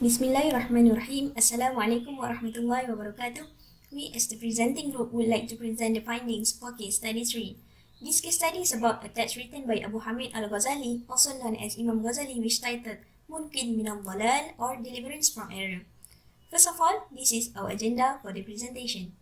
Bismillahirrahmanirrahim. Assalamualaikum warahmatullahi wabarakatuh. We as the presenting group would like to present the findings for case study 3. This case study is about a text written by Abu Hamid al-Ghazali, also known as Imam Ghazali, which titled Munqidh min al-Dhalal, or Deliverance from Error. First of all, this is our agenda for the presentation.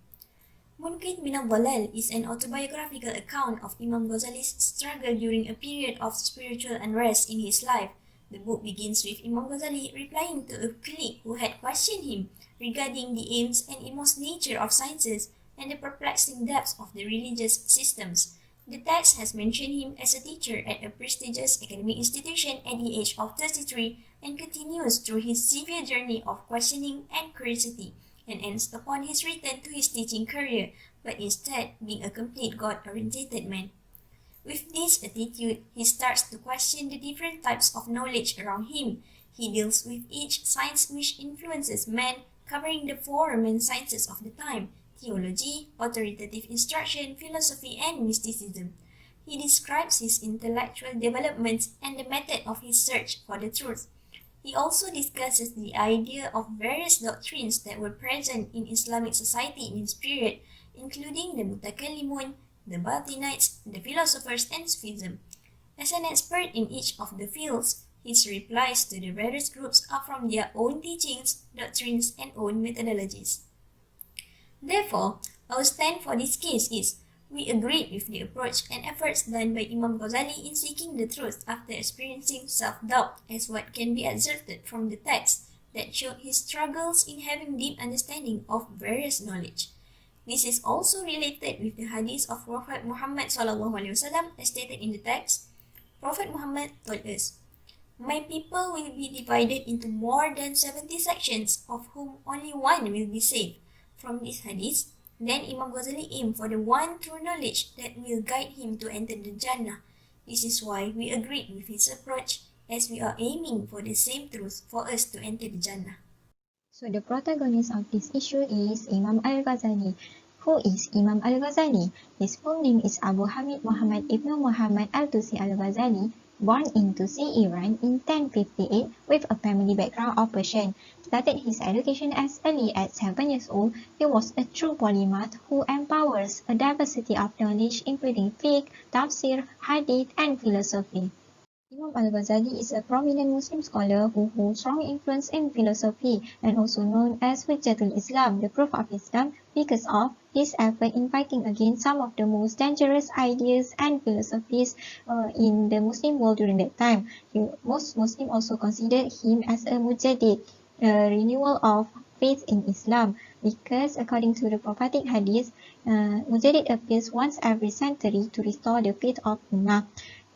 Munqidh min al-Dhalal is an autobiographical account of Imam Ghazali's struggle during a period of spiritual unrest in his life. The book begins with Imam Ghazali replying to a colleague who had questioned him regarding the aims and inmost nature of sciences and the perplexing depths of the religious systems. The text has mentioned him as a teacher at a prestigious academic institution at the age of 33 and continues through his severe journey of questioning and curiosity, and ends upon his return to his teaching career, but instead being a complete God-orientated man. With this attitude, he starts to question the different types of knowledge around him. He deals with each science which influences man, covering the four main sciences of the time: theology, authoritative instruction, philosophy, and mysticism. He describes his intellectual developments and the method of his search for the truth. He also discusses the idea of various doctrines that were present in Islamic society in his period, including the Mutakallimun, the Batinites, the philosophers, and Sufism. As an expert in each of the fields, his replies to the various groups are from their own teachings, doctrines, and own methodologies. Therefore, our stand for this case is, we agree with the approach and efforts done by Imam Ghazali in seeking the truth after experiencing self-doubt, as what can be observed from the text that showed his struggles in having deep understanding of various knowledge. This is also related with the hadith of Prophet Muhammad SAW as stated in the text. Prophet Muhammad told us, "My people will be divided into more than 70 sections, of whom only one will be saved." From this hadith, then Imam Ghazali aimed for the one true knowledge that will guide him to enter the Jannah. This is why we agreed with his approach, as we are aiming for the same truth for us to enter the Jannah. So the protagonist of this issue is Imam al-Ghazali. Who is Imam al-Ghazali? His full name is Abu Hamid Muhammad ibn Muhammad al-Tusi al-Ghazali, born in Tusi, Iran in 1058 with a family background of Persian. Started his education as early as 7 years old. He was a true polymath who empowers a diversity of knowledge including fiqh, tafsir, hadith, and philosophy. Imam al-Ghazali is a prominent Muslim scholar who holds strong influence in philosophy and also known as Hujjatul Islam, the proof of Islam, because of his effort in fighting against some of the most dangerous ideas and philosophies in the Muslim world during that time. Most Muslims also considered him as a mujaddid, a renewal of faith in Islam, because according to the prophetic hadith, mujaddid appears once every century to restore the faith of Ummah.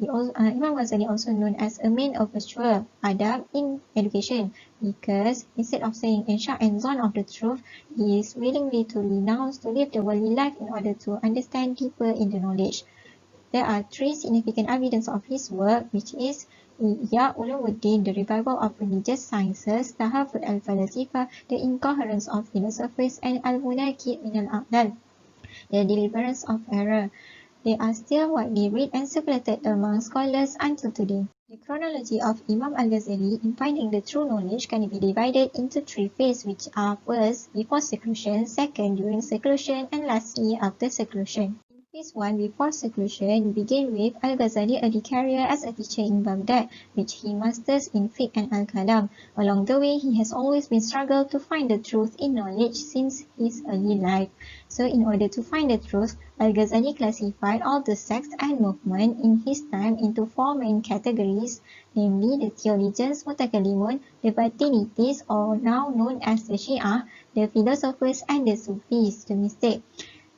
Imam Ghazali also known as a man of virtual adab in education, because instead of saying insya and zone of the truth, he is willingly to renounce to live the worldly life in order to understand deeper in the knowledge. There are three significant evidence of his work, which is Ihya Ulumuddin, the revival of religious sciences, Tahafut al-Falasifa, the incoherence of philosophers, and Al-Munaqid min al-Aqdal, the deliverance of error. They are still widely read and circulated among scholars until today. The chronology of Imam al-Ghazali in finding the true knowledge can be divided into three phases, which are first, before seclusion, second, during seclusion, and lastly, after seclusion. In phase 1, before seclusion, we begin with al-Ghazali early career as a teacher in Baghdad, which he masters in fiqh and al-kalam. Along the way, he has always been struggled to find the truth in knowledge since his early life. So in order to find the truth, al-Ghazali classified all the sects and movements in his time into four main categories, namely the theologians, mutakallimun, the batinites, or now known as the Shia, the philosophers, and the Sufis, the mystics.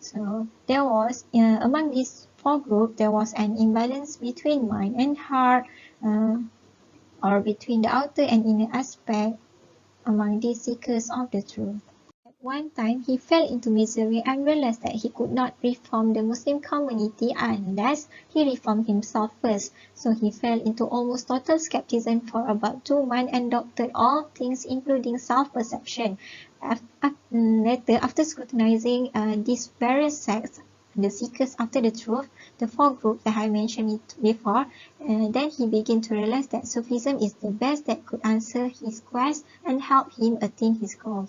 So there was, among these four groups, there was an imbalance between mind and heart, or between the outer and inner aspect among these seekers of the truth. At one time, he fell into misery and realized that he could not reform the Muslim community unless he reformed himself first. So he fell into almost total skepticism for about 2 months and doctored all things including self-perception. Later, after scrutinizing these various sects, the seekers after the truth, the four groups that I mentioned before. Then he began to realize that Sufism is the best that could answer his quest and help him attain his goal.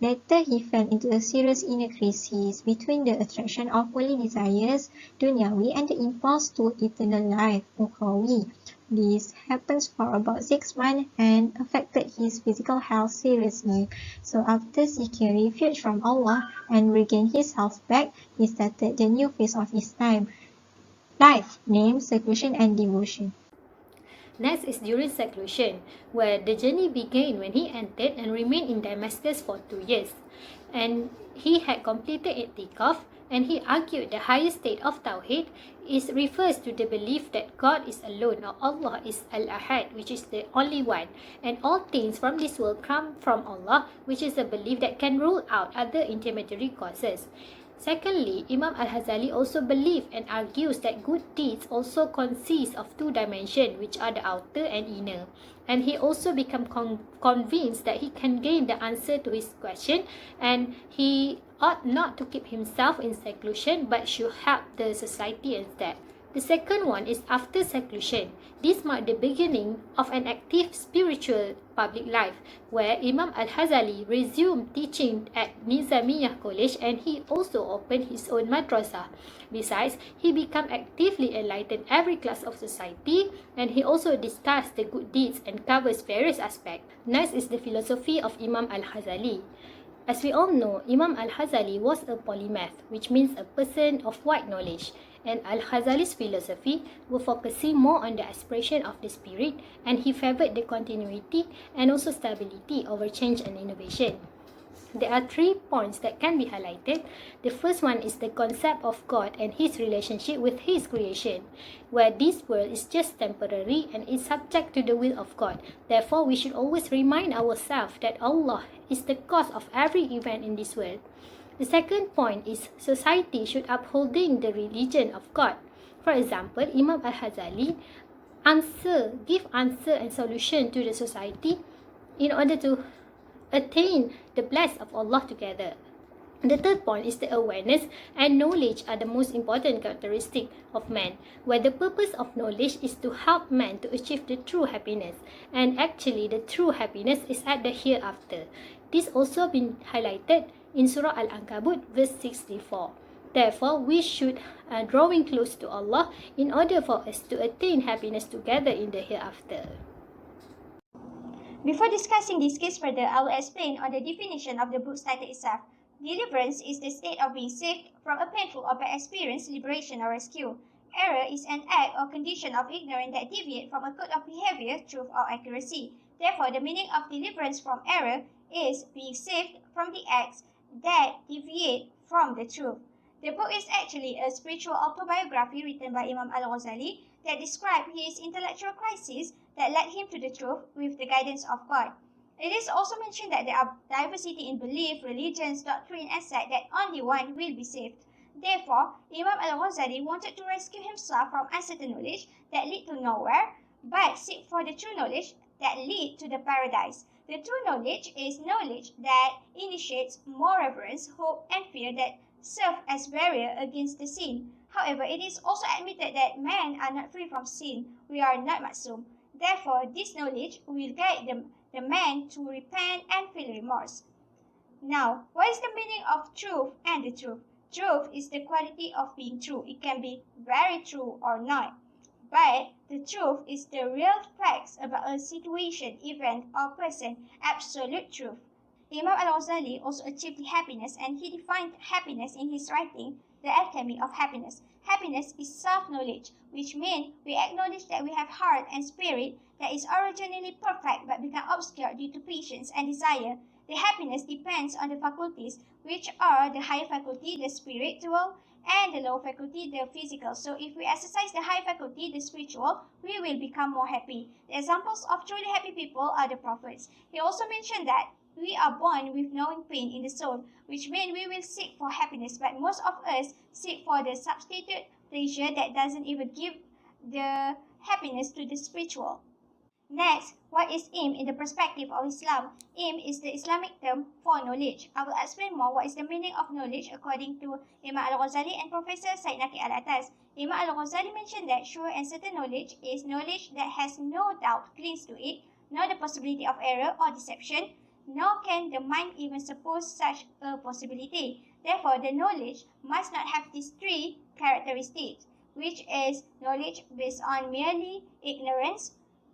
Later, he fell into a serious inner crisis between the attraction of worldly desires, dunyawi, and the impulse to eternal life, ukhrawi. This happens for about 6 months and affected his physical health seriously. So after seeking refuge from Allah and regained his health back, he started the new phase of his life, named seclusion and devotion. Next is during seclusion, where the journey began when he entered and remained in Damascus for 2 years. And he had completed i'tikaf, and he argued the highest state of Tawheed refers to the belief that God is alone, or Allah is Al-Ahad, which is the only one, and all things from this world come from Allah, which is a belief that can rule out other intermediary causes. Secondly, Imam Al-Ghazali also believed and argues that good deeds also consist of 2 dimensions, which are the outer and inner. And he also became convinced that he can gain the answer to his question, and he ought not to keep himself in seclusion but should help the society instead. The second one is after seclusion. This marked the beginning of an active spiritual public life, where Imam Al-Ghazali resumed teaching at Nizamiyah College, and he also opened his own madrasah. Besides, he became actively enlightened every class of society, and he also discussed the good deeds and covers various aspects. Next is the philosophy of Imam Al-Ghazali. As we all know, Imam Al-Ghazali was a polymath, which means a person of wide knowledge. And Al-Ghazali's philosophy were focusing more on the aspiration of the spirit, and he favored the continuity and also stability over change and innovation. There are 3 points that can be highlighted. The first one is the concept of God and his relationship with his creation, where this world is just temporary and is subject to the will of God. Therefore, we should always remind ourselves that Allah is the cause of every event in this world. The second point is society should upholding the religion of God. For example, Imam Al-Ghazali give answer and solution to the society in order to attain the bless of Allah together. The third point is the awareness and knowledge are the most important characteristic of man, where the purpose of knowledge is to help man to achieve the true happiness, and actually the true happiness is at the hereafter. This also been highlighted in Surah Al-Ankabut verse 64. Therefore, we should drawing close to Allah in order for us to attain happiness together in the hereafter. Before discussing this case further, I will explain on the definition of the book's title itself. Deliverance is the state of being saved from a painful or bad experience, liberation or rescue. Error is an act or condition of ignorance that deviates from a code of behavior, truth or accuracy. Therefore, the meaning of deliverance from error is being saved from the acts that deviate from the truth. The book is actually a spiritual autobiography written by Imam Al-Ghazali that describes his intellectual crisis that led him to the truth with the guidance of God. It is also mentioned that there are diversity in belief, religions, doctrine, etc. that only one will be saved. Therefore, Imam Al-Ghazali wanted to rescue himself from uncertain knowledge that lead to nowhere, but seek for the true knowledge that lead to the paradise. The true knowledge is knowledge that initiates more reverence, hope, and fear that serve as barrier against the sin. However, it is also admitted that men are not free from sin. We are not masum. Therefore, this knowledge will guide the man to repent and feel remorse. Now, what is the meaning of truth and the truth? Truth is the quality of being true. It can be very true or not. But the truth is the real facts about a situation, event, or person, absolute truth. Imam Al-Ghazali also achieved happiness, and he defined happiness in his writing, The Alchemy of Happiness. Happiness is self-knowledge, which means we acknowledge that we have heart and spirit that is originally perfect but become obscure due to patience and desire. The happiness depends on the faculties, which are the higher faculty, the spiritual, and the lower faculty, the physical. So if we exercise the high faculty, the spiritual, we will become more happy. The examples of truly happy people are the prophets. He also mentioned that we are born with knowing pain in the soul, which means we will seek for happiness, but most of us seek for the substitute pleasure that doesn't even give the happiness to the spiritual. Next, what is ilm in the perspective of Islam? Ilm is the Islamic term for knowledge. I will explain more what is the meaning of knowledge according to Imam Al-Ghazali and Professor Said Naqi Al-Atas. Imam Al-Ghazali mentioned that sure and certain knowledge is knowledge that has no doubt clings to it, nor the possibility of error or deception, nor can the mind even suppose such a possibility. Therefore, the knowledge must not have these three characteristics, which is knowledge based on merely ignorance,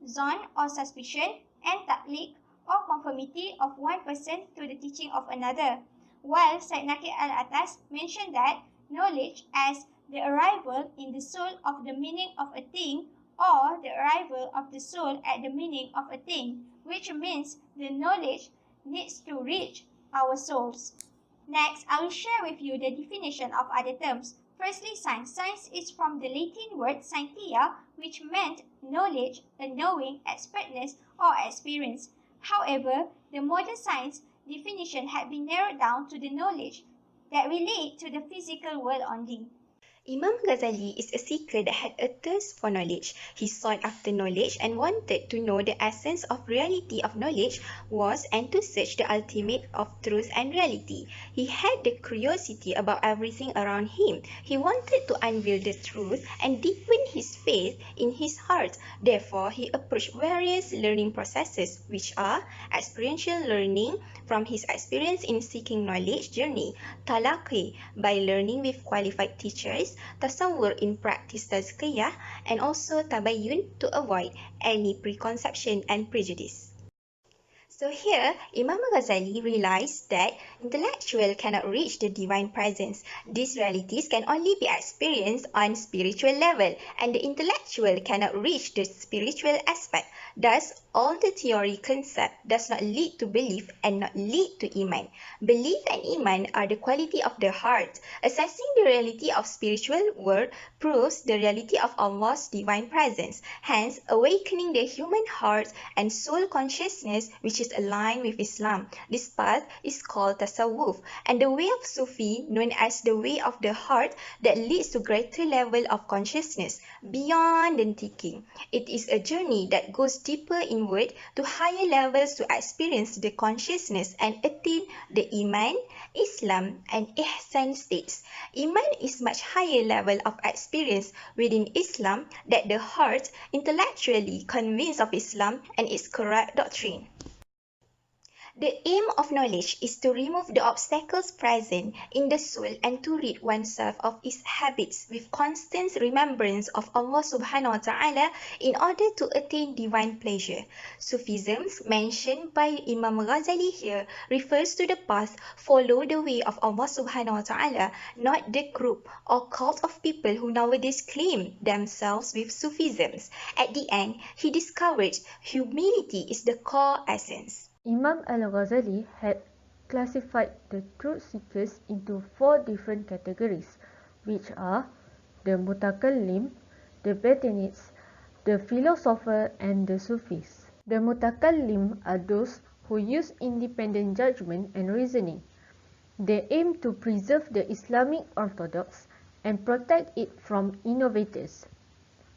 zon or suspicion, and taqlid or conformity of one person to the teaching of another. While Said Naqi Al-Atas mentioned that knowledge as the arrival in the soul of the meaning of a thing or the arrival of the soul at the meaning of a thing, which means the knowledge needs to reach our souls. Next, I will share with you the definition of other terms. Firstly, science. Science is from the Latin word scientia, which meant knowledge, a knowing, expertness, or experience. However, the modern science definition had been narrowed down to the knowledge that relate to the physical world only. Imam Ghazali is a seeker that had a thirst for knowledge. He sought after knowledge and wanted to know the essence of reality of knowledge was and to search the ultimate of truth and reality. He had the curiosity about everything around him. He wanted to unveil the truth and deepen his faith in his heart. Therefore, he approached various learning processes, which are experiential learning from his experience in seeking knowledge journey, talaqi by learning with qualified teachers, tasawwur in practice tazkiyah, and also tabayyun to avoid any preconception and prejudice. So here, Imam Ghazali realized that intellectual cannot reach the divine presence. These realities can only be experienced on spiritual level, and the intellectual cannot reach the spiritual aspect. Thus, all the theory concept does not lead to belief and not lead to iman. Belief and iman are the quality of the heart. Assessing the reality of spiritual world proves the reality of Allah's divine presence. Hence, awakening the human heart and soul consciousness which is aligned with Islam. This path is called tasawwuf, and the way of Sufi known as the way of the heart that leads to greater level of consciousness beyond the thinking. It is a journey that goes deeper inward to higher levels to experience the consciousness and attain the iman, Islam and ihsan states. Iman is much higher level of experience within Islam that the heart intellectually convinced of Islam and its correct doctrine. The aim of knowledge is to remove the obstacles present in the soul and to rid oneself of its habits with constant remembrance of Allah subhanahu wa ta'ala in order to attain divine pleasure. Sufism mentioned by Imam Ghazali here refers to the path follow the way of Allah subhanahu wa ta'ala, not the group or cult of people who nowadays claim themselves with Sufism. At the end, he discovered humility is the core essence. Imam Al-Ghazali had classified the truth seekers into 4 different categories, which are the mutakallim, the batinists, the philosopher and the Sufis. The mutakallim are those who use independent judgment and reasoning. They aim to preserve the Islamic orthodox and protect it from innovators.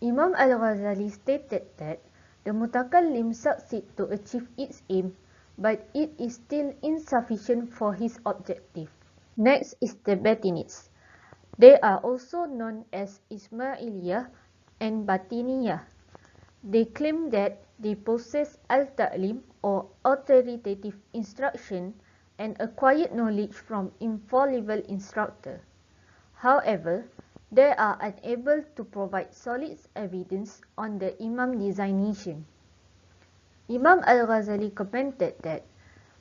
Imam Al-Ghazali stated that the mutakallim succeed to achieve its aim, but it is still insufficient for his objective. Next is the Batinists. They are also known as Ismailiyah and Batiniyah. They claim that they possess al-ta'lim or authoritative instruction and acquired knowledge from infallible instructor. However, they are unable to provide solid evidence on the Imam designation. Imam Al-Ghazali commented that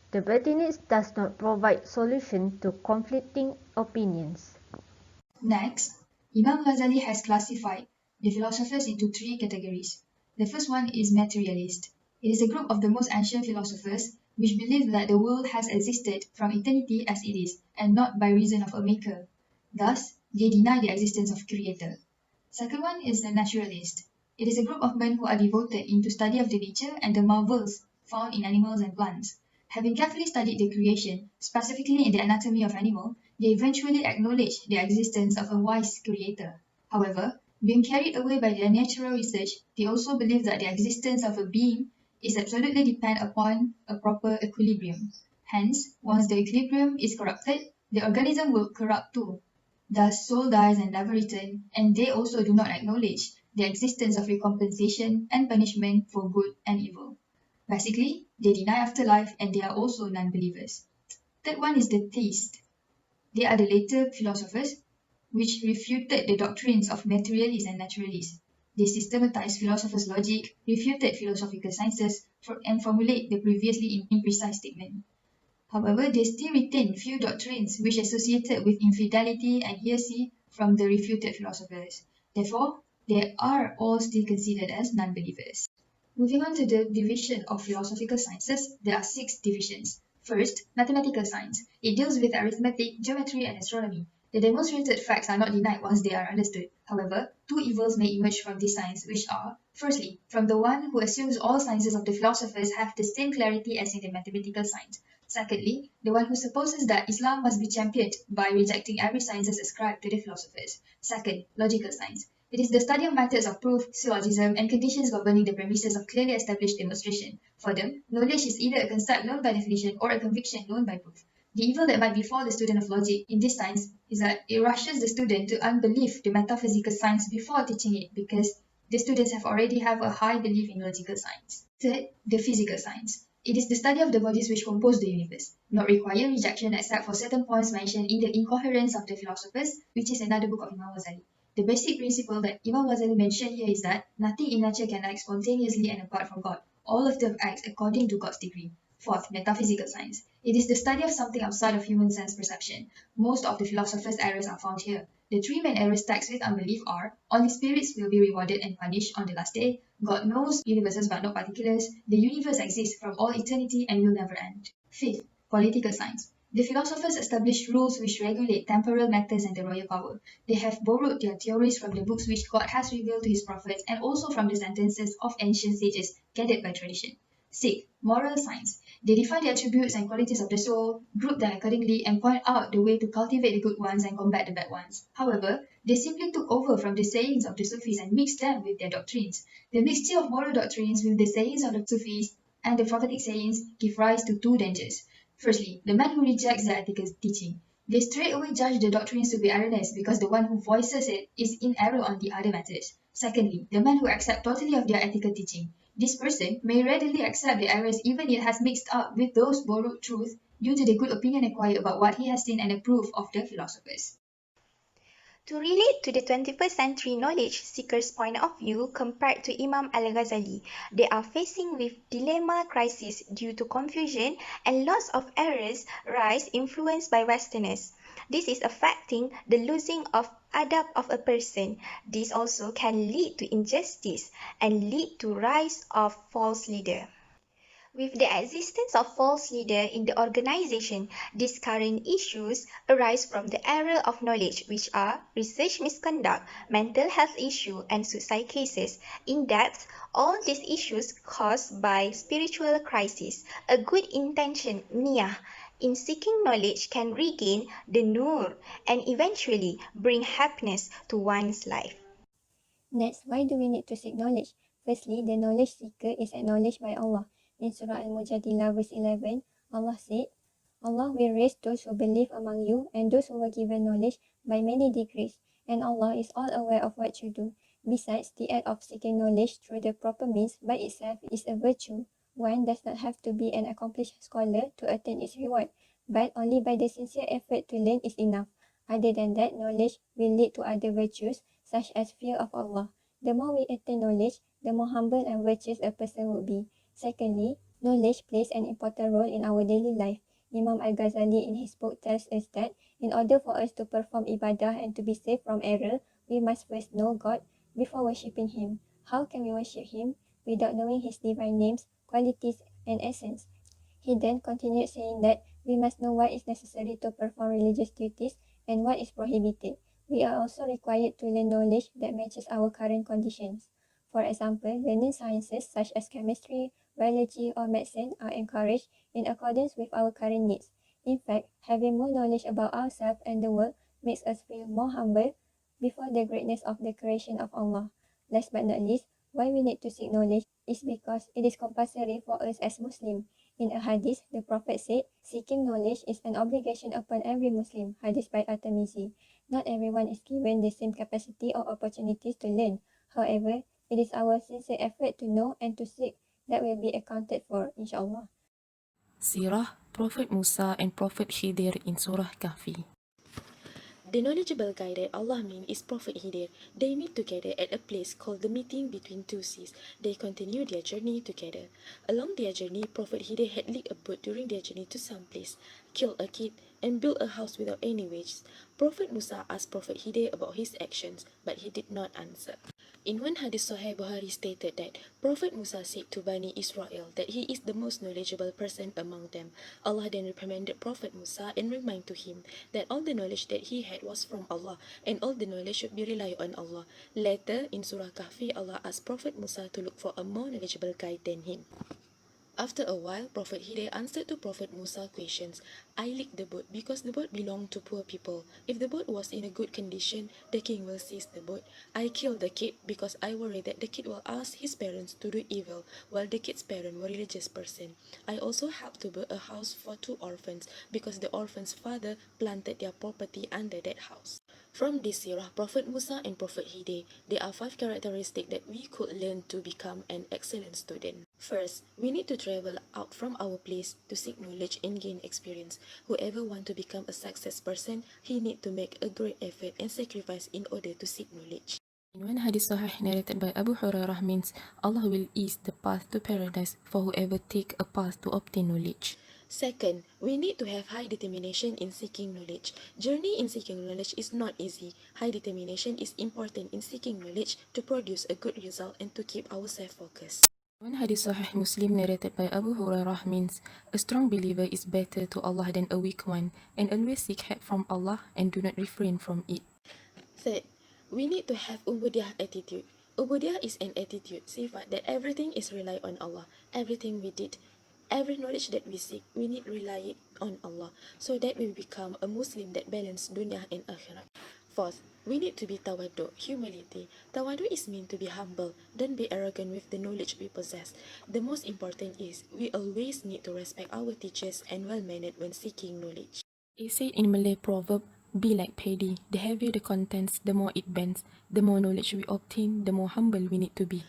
the Batinists does not provide solution to conflicting opinions. Next, Imam Ghazali has classified the philosophers into 3 categories. The first one is materialist. It is a group of the most ancient philosophers which believe that the world has existed from eternity as it is and not by reason of a maker. Thus, they deny the existence of creator. Second one is the naturalist. It is a group of men who are devoted into study of the nature and the marvels found in animals and plants. Having carefully studied the creation, specifically in the anatomy of animal, they eventually acknowledge the existence of a wise creator. However, Being carried away by their natural research, they also believe that the existence of a being is absolutely dependent upon a proper equilibrium. Hence, once the equilibrium is corrupted, the organism will corrupt too. Thus, soul dies and never return, and they also do not acknowledge the existence of recompensation and punishment for good and evil. Basically, they deny afterlife and they are also non-believers. Third one is the theist. They are the later philosophers which refuted the doctrines of materialists and naturalists. They systematized philosophers' logic, refuted philosophical sciences, and formulate the previously imprecise statement. However, they still retain few doctrines which associated with infidelity and heresy from the refuted philosophers. Therefore, they are all still considered as non-believers. Moving on to the division of philosophical sciences, there are 6 divisions. First, mathematical science. It deals with arithmetic, geometry, and astronomy. The demonstrated facts are not denied once they are understood. However, 2 evils may emerge from this science, which are, firstly, from the one who assumes all sciences of the philosophers have the same clarity as in the mathematical science. Secondly, the one who supposes that Islam must be championed by rejecting every sciences ascribed to the philosophers. Second, logical science. It is the study of methods of proof, syllogism, and conditions governing the premises of clearly established demonstration. For them, knowledge is either a concept known by definition or a conviction known by proof. The evil that might befall the student of logic in this science is that it rushes the student to unbelieve the metaphysical science before teaching it because the students already have a high belief in logical science. Third, the physical science. It is the study of the bodies which compose the universe, not require rejection except for certain points mentioned in the Incoherence of the Philosophers, which is another book of Imam Ghazali. The basic principle that Imam Ghazali mentioned here is that nothing in nature can act spontaneously and apart from God. All of them act according to God's degree. Fourth, metaphysical science. It is the study of something outside of human sense perception. Most of the philosophers' errors are found here. The 3 main errors taxed with unbelief are: only spirits will be rewarded and punished on the last day, God knows universes but not particulars, the universe exists from all eternity and will never end. Fifth, political science. The philosophers established rules which regulate temporal matters and the royal power. They have borrowed their theories from the books which God has revealed to his prophets and also from the sentences of ancient sages gathered by tradition. Sixth, moral science. They define the attributes and qualities of the soul, group them accordingly, and point out the way to cultivate the good ones and combat the bad ones. However, they simply took over from the sayings of the Sufis and mixed them with their doctrines. The mixture of moral doctrines with the sayings of the Sufis and the prophetic sayings give rise to 2 dangers. Firstly, the man who rejects the ethical teaching. They straightaway judge the doctrines to be erroneous because the one who voices it is in error on the other matters. Secondly, the man who accepts totally of their ethical teaching. This person may readily accept the errors even if it has mixed up with those borrowed truths due to the good opinion acquired about what he has seen and approved of the philosophers. To relate to the 21st century knowledge seekers' point of view compared to Imam Al-Ghazali, they are facing with dilemma crisis due to confusion and lots of errors rise influenced by Westerners. This is affecting the losing of adab of a person. This also can lead to injustice and lead to rise of false leader. With the existence of false leader in the organization, these current issues arise from the error of knowledge, which are research misconduct, mental health issue, and suicide cases. In depth, all these issues caused by spiritual crisis. A good intention, niyah, in seeking knowledge can regain the nur and eventually bring happiness to one's life. Next, why do we need to seek knowledge? Firstly, the knowledge seeker is acknowledged by Allah. In Surah Al-Mujadilah verse 11, Allah said, Allah will raise those who believe among you and those who were given knowledge by many degrees, and Allah is all aware of what you do. Besides, the act of seeking knowledge through the proper means by itself is a virtue. One does not have to be an accomplished scholar to attain its reward, but only by the sincere effort to learn is enough. Other than that, knowledge will lead to other virtues, such as fear of Allah. The more we attain knowledge, the more humble and virtuous a person would be. Secondly, knowledge plays an important role in our daily life. Imam Al-Ghazali in his book tells us that in order for us to perform ibadah and to be safe from error, we must first know God before worshipping Him. How can we worship Him without knowing His divine names, qualities, and essence? He then continued saying that we must know what is necessary to perform religious duties and what is prohibited. We are also required to learn knowledge that matches our current conditions. For example, learning sciences such as chemistry, biology, or medicine are encouraged in accordance with our current needs. In fact, having more knowledge about ourselves and the world makes us feel more humble before the greatness of the creation of Allah. Last but not least, why we need to seek knowledge is because it is compulsory for us as Muslims. In a hadith, the Prophet said, seeking knowledge is an obligation upon every Muslim. Hadith by At-Tirmizi. Not everyone is given the same capacity or opportunities to learn. However, it is our sincere effort to know and to seek that will be accounted for, inshallah. Sirah, Prophet Musa and Prophet Khidir in Surah Kahfi. The knowledgeable guy that Allah means is Prophet Khidir. They meet together at a place called the meeting between two seas. They continue their journey together. Along their journey, Prophet Khidir had leaked a boat during their journey to some place, killed a kid, and built a house without any wages. Prophet Musa asked Prophet Khidir about his actions, but he did not answer. In one hadith, Sahih Bukhari stated that Prophet Musa said to Bani Israel that he is the most knowledgeable person among them. Allah then reprimanded Prophet Musa and reminded to him that all the knowledge that he had was from Allah and all the knowledge should be relied on Allah. Later, in Surah Kahfi, Allah asked Prophet Musa to look for a more knowledgeable guide than him. After a while, Prophet Khidir answered to Prophet Musa's questions. I leaked the boat because the boat belonged to poor people. If the boat was in a good condition, the king will seize the boat. I killed the kid because I worry that the kid will ask his parents to do evil, while the kid's parents were a religious person. I also helped to build a house for 2 orphans because the orphans' father planted their property under that house. From this sirah, Prophet Musa and Prophet Khidir, there are 5 characteristics that we could learn to become an excellent student. First, we need to travel out from our place to seek knowledge and gain experience. Whoever wants to become a success person, he need to make a great effort and sacrifice in order to seek knowledge. In one hadith sahih narrated by Abu Hurairah means Allah will ease the path to paradise for whoever take a path to obtain knowledge. Second, we need to have high determination in seeking knowledge. Journey in seeking knowledge is not easy. High determination is important in seeking knowledge to produce a good result and to keep ourselves focused. One hadith Sahih Muslim narrated by Abu Hurairah means, a strong believer is better to Allah than a weak one, and always seek help from Allah and do not refrain from it. Third, we need to have ubudiyah attitude. Ubudiyah is an attitude, sifat that everything is rely on Allah. Everything we did, every knowledge that we seek, we need rely it on Allah, so that we become a Muslim that balance dunya and akhirat. Fourth, we need to be tawadu, humility. Tawadu is meant to be humble. Don't be arrogant with the knowledge we possess. The most important is, we always need to respect our teachers and well-mannered when seeking knowledge. It said in Malay proverb, be like paddy. The heavier the contents, the more it bends. The more knowledge we obtain, the more humble we need to be.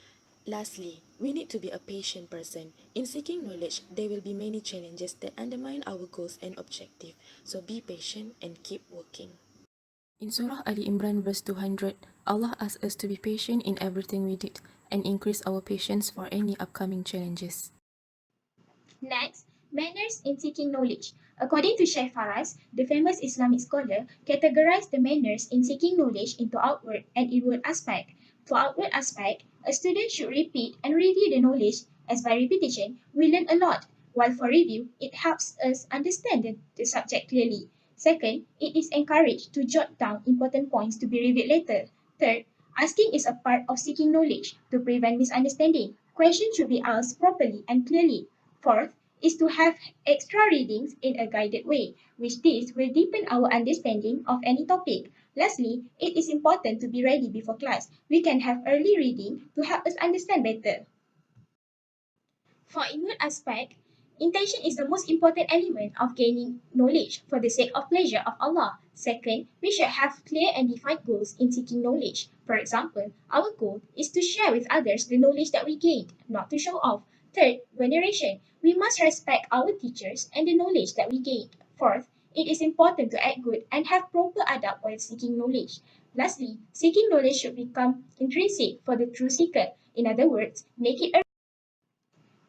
Lastly, we need to be a patient person. In seeking knowledge, there will be many challenges that undermine our goals and objectives. So be patient and keep working. In Surah Ali Imran verse 200, Allah asks us to be patient in everything we did and increase our patience for any upcoming challenges. Next, manners in seeking knowledge. According to Sheikh Faraz, the famous Islamic scholar, categorized the manners in seeking knowledge into outward and inward aspect. For outward aspect, a student should repeat and review the knowledge, as by repetition, we learn a lot, while for review, it helps us understand the subject clearly. Second, it is encouraged to jot down important points to be reviewed later. Third, asking is a part of seeking knowledge to prevent misunderstanding. Questions should be asked properly and clearly. Fourth, is to have extra readings in a guided way, which this will deepen our understanding of any topic. Lastly, it is important to be ready before class. We can have early reading to help us understand better. For inward aspect, intention is the most important element of gaining knowledge for the sake of pleasure of Allah. Second, we should have clear and defined goals in seeking knowledge. For example, our goal is to share with others the knowledge that we gained, not to show off. Third, veneration. We must respect our teachers and the knowledge that we gained. Fourth, it is important to act good and have proper adab while seeking knowledge. Lastly, seeking knowledge should become intrinsic for the true seeker. In other words, make it a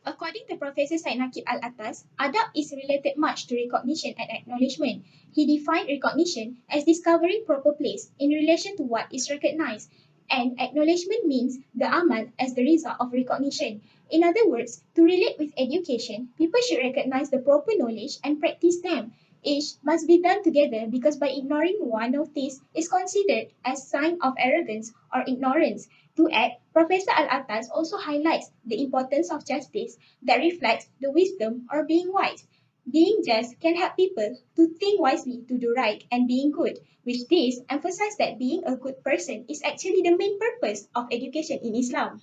According to Professor Said Nakib Al-Attas, adab is related much to recognition and acknowledgement. He defined recognition as discovering proper place in relation to what is recognized, and acknowledgement means the amal as the result of recognition. In other words, to relate with education, people should recognize the proper knowledge and practice them. Each must be done together because by ignoring one of these is considered as sign of arrogance or ignorance. To add, Professor Al-Attas also highlights the importance of justice that reflects the wisdom or being wise. Being just can help people to think wisely, to do right, and being good, which this emphasize that being a good person is actually the main purpose of education in Islam.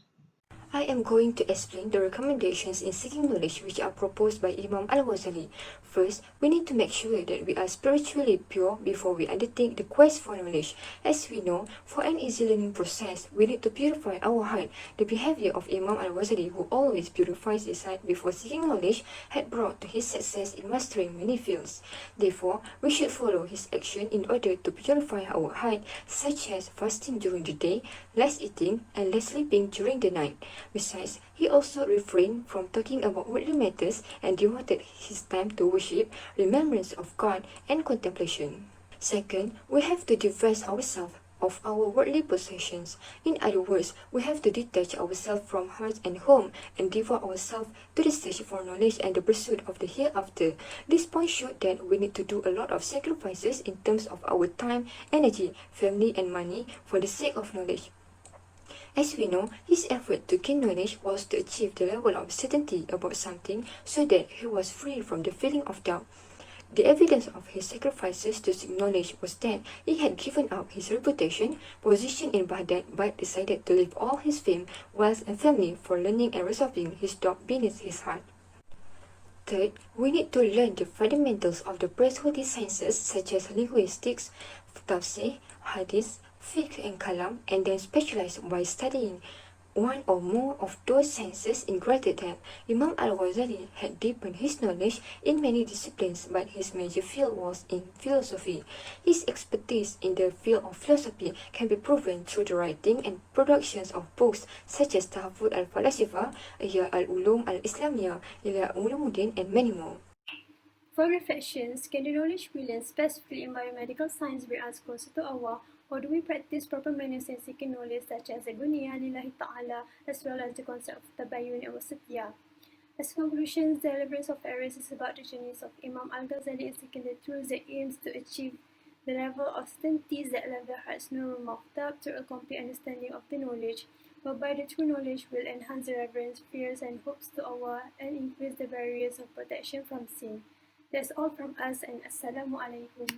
I am going to explain the recommendations in seeking knowledge which are proposed by Imam Al-Ghazali. First, we need to make sure that we are spiritually pure before we undertake the quest for knowledge. As we know, for an easy learning process, we need to purify our heart. The behavior of Imam Al-Ghazali, who always purifies his heart before seeking knowledge, had brought to his success in mastering many fields. Therefore, we should follow his action in order to purify our heart, such as fasting during the day, less eating, and less sleeping during the night. Besides, he also refrained from talking about worldly matters and devoted his time to worship, remembrance of God, and contemplation. Second, we have to divest ourselves of our worldly possessions. In other words, we have to detach ourselves from hearth and home and devote ourselves to the search for knowledge and the pursuit of the hereafter. This point showed that we need to do a lot of sacrifices in terms of our time, energy, family, and money for the sake of knowledge. As we know, his effort to gain knowledge was to achieve the level of certainty about something so that he was free from the feeling of doubt. The evidence of his sacrifices to seek knowledge was that he had given up his reputation, position in Baghdad, but decided to leave all his fame, wealth, and family for learning and resolving his doubt beneath his heart. Third, we need to learn the fundamentals of the praiseworthy sciences such as linguistics, tafsir, hadith, fiqh and kalam, and then specialize by studying one or more of those sciences in greater depth. Imam Al-Ghazali had deepened his knowledge in many disciplines, but his major field was in philosophy. His expertise in the field of philosophy can be proven through the writing and productions of books such as Tahfud al-Falasifa, Ihya al-Ulum al-Islamiyah, Ihya Ulumuddin, and many more. For reflections, can the knowledge we learn specifically in biomedical science bring us closer to Allah, or do we practice proper manners in seeking knowledge such as the gunya lillahi ta'ala, as well as the concept of tabayyun and wasatiyah? As conclusions, the elaborate of errors is about the journeys of Imam Al-Ghazali in seeking the truth that aims to achieve the level of certainty that left the hearts no room of doubt to a complete understanding of the knowledge, whereby the true knowledge will enhance the reverence, fears, and hopes to Allah and increase the barriers of protection from sin. That's all from us, and Assalamu alaikum.